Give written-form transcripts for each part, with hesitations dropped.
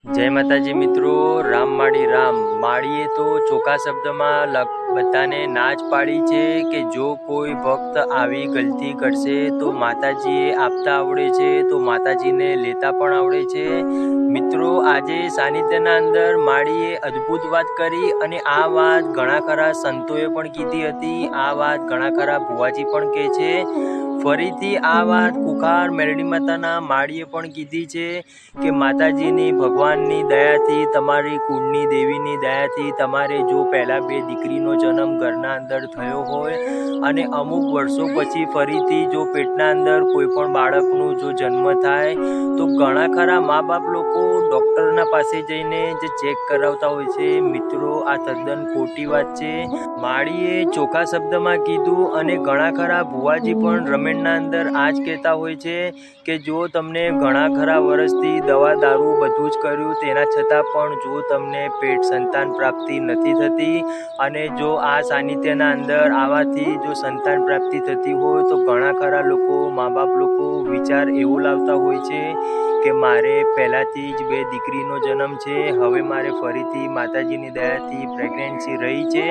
જય માતાજી મિત્રો, રામ માળીએ તો ચોખ્ખા શબ્દમાં બધાને ના જ પાડી છે કે જો કોઈ ભક્ત આવી ગલતી કરશે તો માતાજીએ આપતા આવડે છે તો માતાજીને લેતા પણ આવડે છે। મિત્રો આજે સાનિધ્યના અંદર માળીએ અદ્ભુત વાત કરી અને આ વાત ઘણા ખરા સંતોએ પણ કીધી હતી। આ વાત ઘણા ખરા ભુવાજી પણ કહે છે। ફરીથી આ વાત કુખાર મેરડી માતાના માળીએ પણ કીધી છે કે માતાજીની ભગવાનની દયાથી, તમારી કુળની દેવીની દયાથી તમારે જો પહેલા 2 દીકરીનો જન્મ ઘરના અંદર થયો હોય અને અમુક વર્ષો પછી ફરીથી જો પેટના અંદર કોઈ પણ બાળકનો જો જન્મ થાય તો ઘણા ખરા મા બાપ લોકો ડૉક્ટરના પાસે જઈને જે ચેક કરાવતા હોય છે। મિત્રો આ તદ્દન ખોટી વાત છે। માળીએ ચોખ્ખા શબ્દમાં કીધું અને ઘણા ખરા ભુવાજી પણ રમેણના અંદર આ જ કહેતા હોય છે કે જો તમને ઘણા ખરા વર્ષથી દવા દારૂ બધું જ કર્યું તેના છતાં પણ જો તમને પેટ સંતાન પ્રાપ્તિ નથી થતી અને જો આ સાનિધ્યના અંદર આવવાથી જો સંતાન પ્રાપ્તિ થતી હોય તો ઘણા ખરા લોકો મા બાપ લોકો વિચાર એવો લાવતા હોય છે કે મારે પહેલાંથી જ 2 દીકરીનો જન્મ છે, હવે મારે ફરીથી માતાજીની દયાથી પ્રેગ્નન્સી રહી છે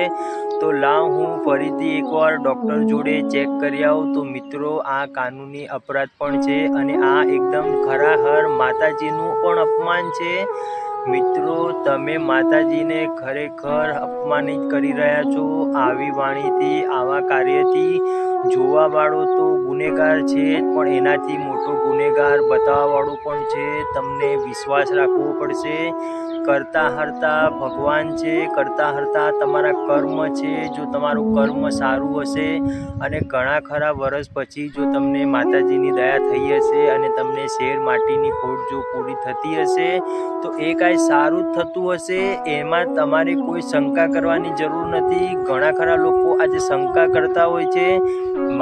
તો લાવ હું ફરીથી એકવાર ડૉક્ટર જોડે ચેક કરી આવું। તો મિત્રો આ કાનૂની અપરાધ પણ છે અને આ એકદમ ખરાખર માતાજીનું પણ અપમાન છે। મિત્રો તમે માતાજીને ખરેખર અપમાનિત કરી રહ્યા છો આવી વાણીથી, આવા કાર્યથી। જોવાવાળો તો ગુનેગાર છે પણ એનાથી મોટો ગુનેગાર બતાવવાવાળો પણ છે। તમને વિશ્વાસ રાખવો પડશે। કરતા હરતા ભગવાન છે, કરતા હરતા તમારા કર્મ છે। જો તમારું કર્મ સારું હશે અને ઘણા ખરા વર્ષ પછી જો તમને માતાજીની દયા થઈ હશે અને તમને શેર માટીની ખોટ જો પૂરી થતી હશે તો એ કાંઈ સારું જ થતું હશે, એમાં તમારે કોઈ શંકા કરવાની જરૂર નથી। ઘણા ખરા લોકો આજે શંકા કરતા હોય છે।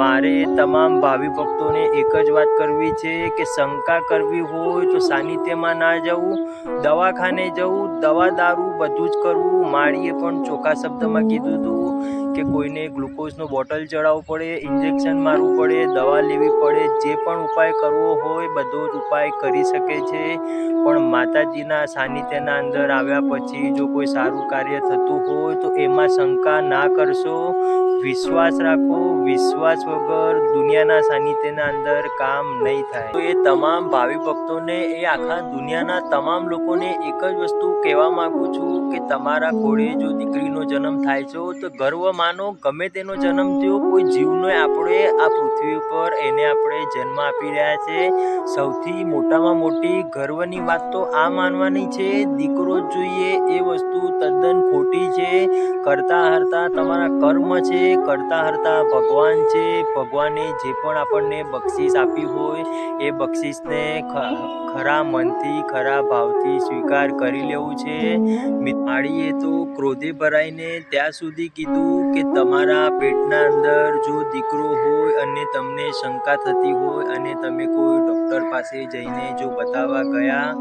મારે તમામ ભાવિ ભક્તોને એક જ વાત કરવી છે કે શંકા કરવી હોય તો સાનિધ્યમાં ના જવું, દવાખાને જવું, દવા દારૂ બધું જ કરવું। માળીએ પણ ચોખ્ખા શબ્દમાં કીધું હતું કે કોઈને ગ્લુકોઝનો બોટલ ચડાવવું પડે, ઇન્જેક્શન મારવું પડે, દવા લેવી પડે, જે પણ ઉપાય કરવો હોય બધો જ ઉપાય કરી શકે છે પણ માતાજીના સાનિધ્યના અંદર આવ્યા પછી જો કોઈ સારું કાર્ય થતું હોય તો એમાં શંકા ના કરશો, વિશ્વાસ રાખો। વિશ્વાસ વગર દુનિયાના સાનિધ્યના અંદર કામ નહીં થાય। તો એ તમામ ભાવિ ભક્તોને, એ આખા દુનિયાના તમામ લોકોને એક જ વસ્તુ કહેવા માગું છું કે તમારા ખોળે જો દીકરીનો જન્મ થાય છે તો ગર્વ માનો, ગમે તેનો જન્મ થયો, કોઈ જીવનો આપણે આ પૃથ્વી ઉપર એને આપણે જન્મ આપી રહ્યા છે। સૌથી મોટામાં મોટી ગર્વની વાત તો આ માનવાની છે દીકરો જ જોઈએ એ વસ્તુ તદ્દન ખોટી છે। કરતા હરતા તમારા કર્મ છે, કરતા હરતા ભગવાન છે। ભગવાને જે પણ આપણને બક્ષિસ આપી હોય એ બક્ષિસને ખરા મનથી, ખરા ભાવથી સ્વીકાર કરી લેવું છે। માળીએ તો ક્રોધે ભરાઈને ત્યાં સુધી કીધું કે તમારા પેટના અંદર જો દીકરો હોય અને તમને શંકા થતી હોય અને તમે કોઈ ડૉક્ટર પાસે જઈને જો બતાવવા ગયા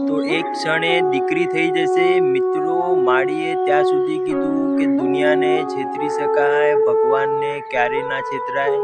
તો એક ક્ષણે દીકરી થઈ જશે। મિત્રો માળીએ ત્યાં સુધી કીધું કે દુનિયાને છેતરી શકાય, ભગવાનને ક્યારે ના છેતરાય।